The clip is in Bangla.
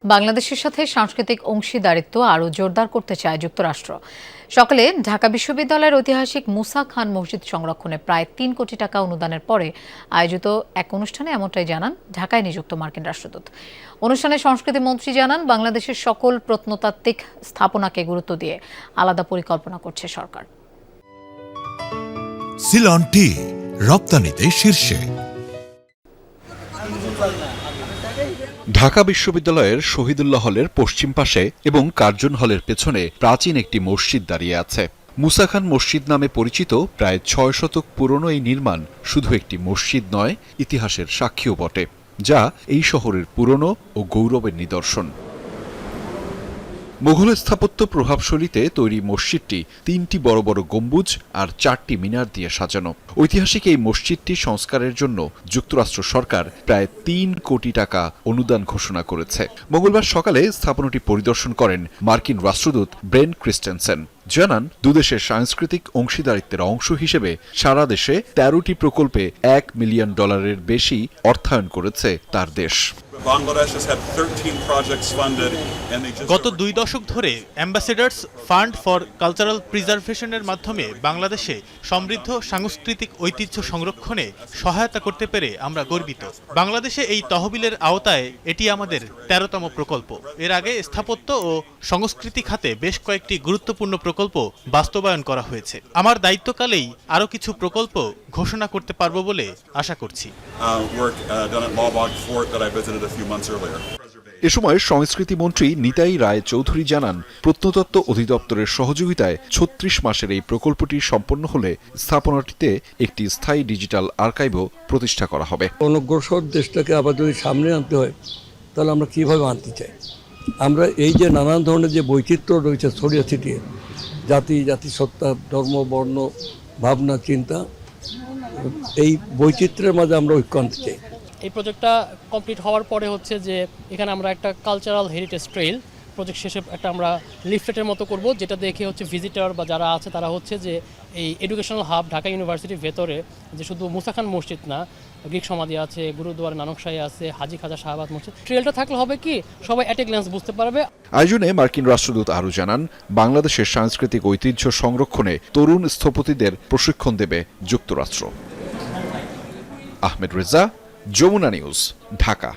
বাংলাদেশের সাথে সাংস্কৃতিক অংশীদারিত্ব আরও জোরদার করতে চায় যুক্তরাষ্ট্র। সকালে ঢাকা বিশ্ববিদ্যালয়ের ঐতিহাসিক মুসা খান মসজিদ সংরক্ষণে প্রায় ৩ কোটি টাকা অনুদানের পরে আয়োজিত এক অনুষ্ঠানে এমনটাই জানান ঢাকায় নিযুক্ত মার্কিন রাষ্ট্রদূত। অনুষ্ঠানে সংস্কৃতি মন্ত্রী জানান, বাংলাদেশের সকল প্রত্নতাত্ত্বিক স্থাপনাকে গুরুত্ব দিয়ে আলাদা পরিকল্পনা করছে সরকার। সিলন টি রপ্তানিতে শীর্ষে। ঢাকা বিশ্ববিদ্যালয়ের শহীদুল্লাহ হলের পশ্চিম পাশে এবং কার্জন হলের পেছনে প্রাচীন একটি মসজিদ দাঁড়িয়ে আছে। মুসা খান মসজিদ নামে পরিচিত প্রায় ৬ শতক পুরনো এই নির্মাণ শুধু একটি মসজিদ নয়, ইতিহাসের সাক্ষীও বটে, যা এই শহরের পুরনো ও গৌরবের নিদর্শন। মুঘল স্থাপত্য প্রভাবশৈলীতে তৈরি মসজিদটি ৩টি বড় বড় গম্বুজ আর ৪টি মিনার দিয়ে সাজানো। ঐতিহাসিক এই মসজিদটি সংস্কারের জন্য যুক্তরাষ্ট্র সরকার প্রায় ৩ কোটি টাকা অনুদান ঘোষণা করেছে। মঙ্গলবার সকালে স্থাপনাটি পরিদর্শন করেন মার্কিন রাষ্ট্রদূত ব্রেন ক্রিস্টেনসেন। জানান, দুদেশের সাংস্কৃতিক অংশীদারিত্বের অংশ হিসেবে সারা দেশে ১৩টি প্রকল্পে $১ মিলিয়ন বেশি অর্থায়ন করেছে তার দেশ। গত ২ দশক ধরে অ্যাম্বাসেডার্স ফান্ড ফর কালচারাল প্রিজার্ভেশনের মাধ্যমে বাংলাদেশে সমৃদ্ধ সাংস্কৃতিক ঐতিহ্য সংরক্ষণে সহায়তা করতে পেরে আমরা গর্বিত। বাংলাদেশে এই তহবিলের আওতায় এটি আমাদের ১৩তম প্রকল্প। এর আগে স্থাপত্য ও সংস্কৃতি খাতে বেশ কয়েকটি গুরুত্বপূর্ণ প্রকল্প বাস্তবায়ন করা হয়েছে। আমার দায়িত্বকালেই আরও কিছু প্রকল্প ঘোষণা করতে পারব বলে আশা করছি। এ সময় সংস্কৃতি মন্ত্রী নিতাই রায় চৌধুরী জানান, প্রত্নতত্ত্ব অধিদপ্তরের সহযোগিতায় ৩৬ মাসের এই প্রকল্পটি সম্পন্ন হলে স্থাপনাটিতে একটি স্থায়ী ডিজিটাল আর্কাইভও প্রতিষ্ঠা করা হবে। অনগ্রসর দেশটাকে আবার যদি সামনে আনতে হয়, তাহলে আমরা কিভাবে আনতে চাই? আমরা এই যে নানান ধরনের যে বৈচিত্র্য রয়েছে ছড়িয়ে ছিটিয়ে, জাতিসত্তা, ধর্ম, বর্ণ, ভাবনা, চিন্তা, এই বৈচিত্র্যের মাঝে আমরা ঐক্য আনতে চাই। এই প্রজেক্টটা কমপ্লিট হওয়ার পরে হচ্ছে যে এখানে আমরা একটা কালচারাল হেরিটেজ ট্রেইল প্রজেক্ট শেষে একটা আমরা লিফলেটের মতো করব, যেটা দেখে হচ্ছে ভিজিটর বা যারা আছে তারা হচ্ছে যে এই এডুকেশনাল হাব ঢাকা ইউনিভার্সিটির ভেতরে যে শুধু মুসা খান মসজিদ না, গ্রিক সমাধি আছে, গুরুদুয়ারা নানকশাহী আছে, হাজি খাজা শাহবাজ মসজিদ, ট্রেলটা থাকলে হবে কি সবাই অ্যাট এ গ্ল্যান্স বুঝতে পারবে। আয়োজনে মার্কিন রাষ্ট্রদূত আরও জানান, বাংলাদেশের সাংস্কৃতিক ঐতিহ্য সংরক্ষণে তরুণ স্থপতিদের প্রশিক্ষণ দেবে যুক্তরাষ্ট্র। আহমেদ রেজা, যমুনা নিউজ, ঢাকা।